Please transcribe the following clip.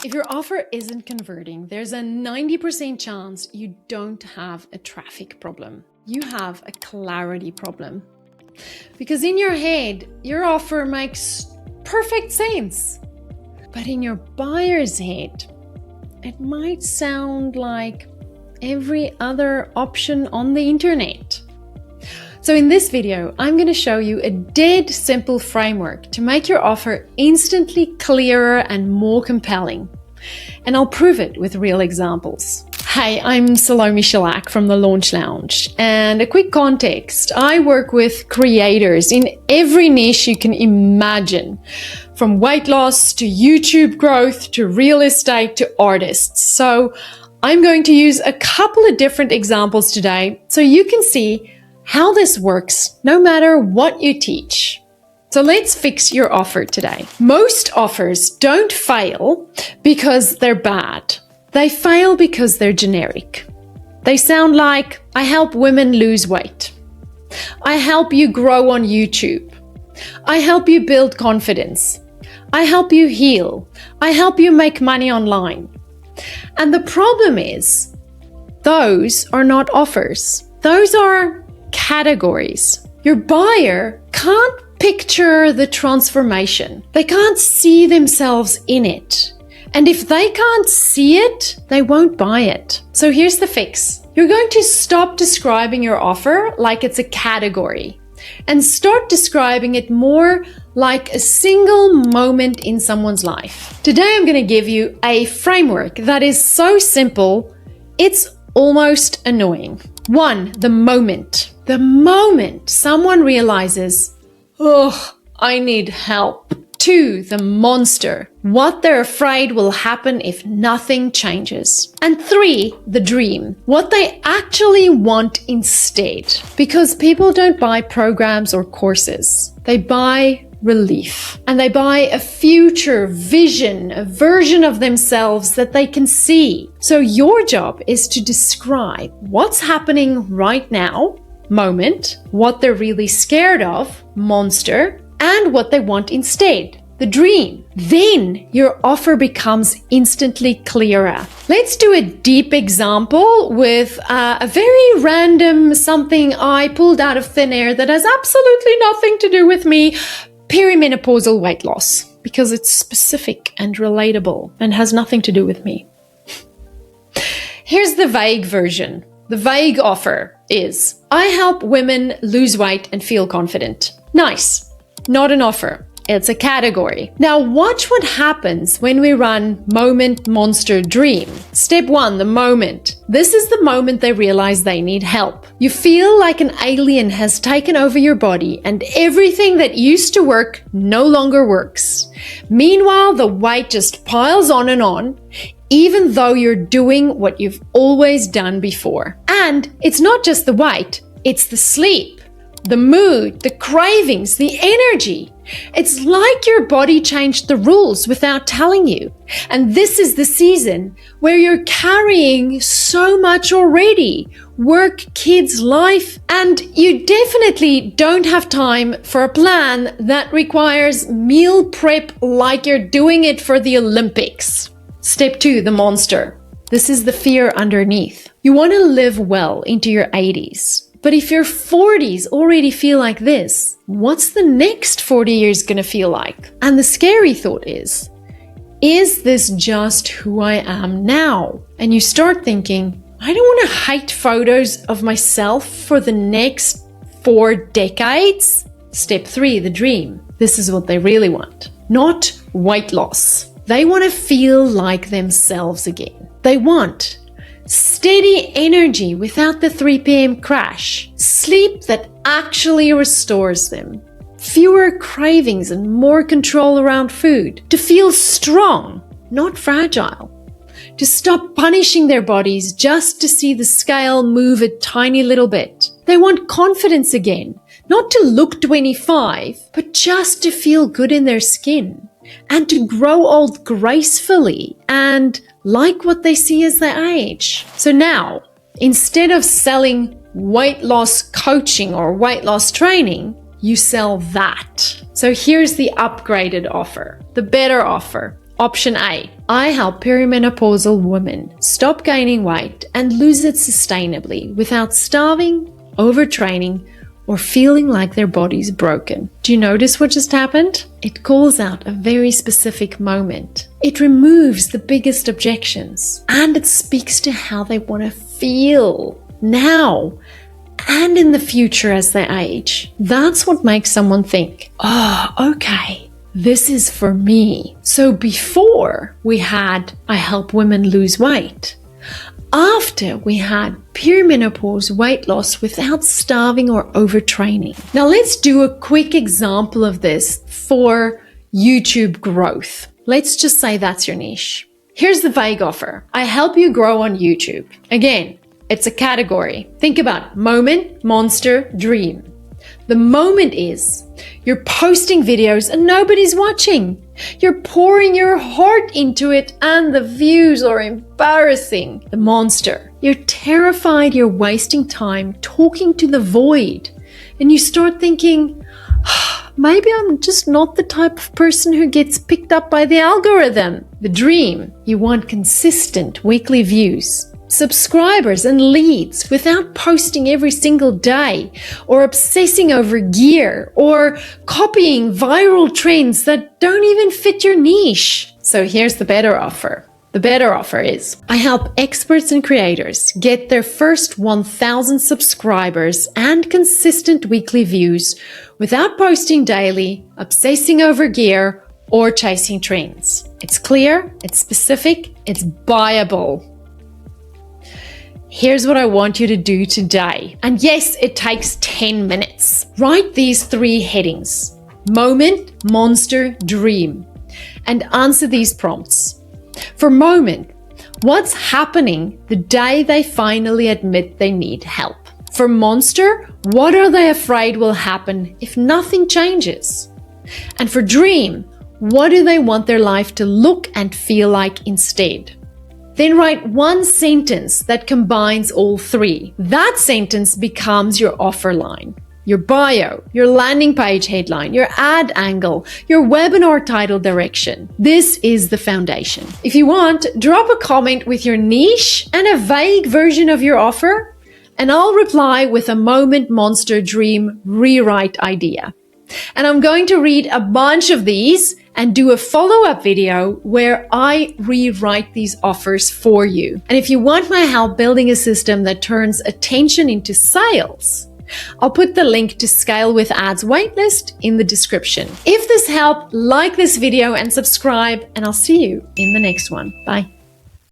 If your offer isn't converting, there's a 90% chance you don't have a traffic problem. You have a clarity problem. Because in your head, your offer makes perfect sense. But in your buyer's head, it might sound like every other option on the internet. So in this video, I'm going to show you a dead simple framework to make your offer instantly clearer and more compelling. And I'll prove it with real examples. Hey, I'm Salome Shellac from the Launch Lounge. And a quick context, I work with creators in every niche you can imagine, from weight loss to YouTube growth to real estate to artists. So I'm going to use a couple of different examples today so you can see how this works no matter what you teach. So let's fix your offer today. Most offers don't fail because they're bad. They fail because they're generic. They sound like, I help women lose weight. I help you grow on YouTube. I help you build confidence. I help you heal. I help you make money online. And the problem is, those are not offers. Those are categories. Your buyer can't picture the transformation. They can't see themselves in it. And if they can't see it, they won't buy it. So here's the fix. You're going to stop describing your offer like it's a category and start describing it more like a single moment in someone's life. Today, I'm going to give you a framework that is so simple, it's almost annoying. 1, the moment. The moment someone realizes, oh, I need help. 2, the monster. What they're afraid will happen if nothing changes. And 3, the dream. What they actually want instead. Because people don't buy programs or courses. They buy relief. And they buy a future vision, a version of themselves that they can see. So your job is to describe what's happening right now, moment, what they're really scared of, monster, and what they want instead, the dream. Then your offer becomes instantly clearer. Let's do a deep example with a very random something I pulled out of thin air that has absolutely nothing to do with me, perimenopausal weight loss, because it's specific and relatable and has nothing to do with me. Here's the vague version. The vague offer is, I help women lose weight and feel confident. Nice. Not an offer. It's a category. Now watch what happens when we run moment, monster, dream. Step 1, the moment. This is the moment they realize they need help. You feel like an alien has taken over your body and everything that used to work no longer works. Meanwhile, the weight just piles on, even though you're doing what you've always done before. And it's not just the weight, it's the sleep, the mood, the cravings, the energy. It's like your body changed the rules without telling you. And this is the season where you're carrying so much already. Work, kids, life, and you definitely don't have time for a plan that requires meal prep like you're doing it for the Olympics. Step 2, the monster. This is the fear underneath. You want to live well into your 80s. But if your 40s already feel like this, what's the next 40 years going to feel like? And the scary thought is this just who I am now? And you start thinking, I don't want to hate photos of myself for the next 4 decades. Step 3, the dream. This is what they really want. Not weight loss. They want to feel like themselves again. They want steady energy without the 3 p.m. crash. Sleep that actually restores them. Fewer cravings and more control around food. To feel strong, not fragile. To stop punishing their bodies just to see the scale move a tiny little bit. They want confidence again. Not to look 25, but just to feel good in their skin. And to grow old gracefully and like what they see as they age. So now, instead of selling weight loss coaching or weight loss training, you sell that. So here's the upgraded offer, the better offer. Option A, I help perimenopausal women stop gaining weight and lose it sustainably without starving, overtraining, or feeling like their body's broken. Do you notice what just happened? It calls out a very specific moment. It removes the biggest objections, and it speaks to how they want to feel now and in the future as they age. That's what makes someone think, oh, okay, this is for me. So before we had, I help women lose weight. After we had perimenopause weight loss without starving or overtraining. Now let's do a quick example of this for YouTube growth. Let's just say that's your niche. Here's the vague offer. I help you grow on YouTube. Again, it's a category. Think about moment, monster, dream. The moment is you're posting videos and nobody's watching. You're pouring your heart into it and the views are embarrassing. The monster. You're terrified you're wasting time talking to the void. And you start thinking, maybe I'm just not the type of person who gets picked up by the algorithm. The dream. You want consistent weekly views, subscribers and leads without posting every single day or obsessing over gear or copying viral trends that don't even fit your niche. So here's the better offer. The better offer is I help experts and creators get their first 1,000 subscribers and consistent weekly views without posting daily, obsessing over gear, or chasing trends. It's clear, it's specific, it's buyable. Here's what I want you to do today. And yes, it takes 10 minutes. Write these 3 headings: moment, monster, dream, and answer these prompts. For moment, what's happening the day they finally admit they need help? For monster, what are they afraid will happen if nothing changes? And for dream, what do they want their life to look and feel like instead? Then write one sentence that combines all 3. That sentence becomes your offer line, your bio, your landing page headline, your ad angle, your webinar title direction. This is the foundation. If you want, drop a comment with your niche and a vague version of your offer, and I'll reply with a moment, monster, dream rewrite idea. And I'm going to read a bunch of these and do a follow-up video where I rewrite these offers for you. And if you want my help building a system that turns attention into sales, I'll put the link to Scale with Ads waitlist in the description. If this helped, like this video and subscribe, and I'll see you in the next one. Bye.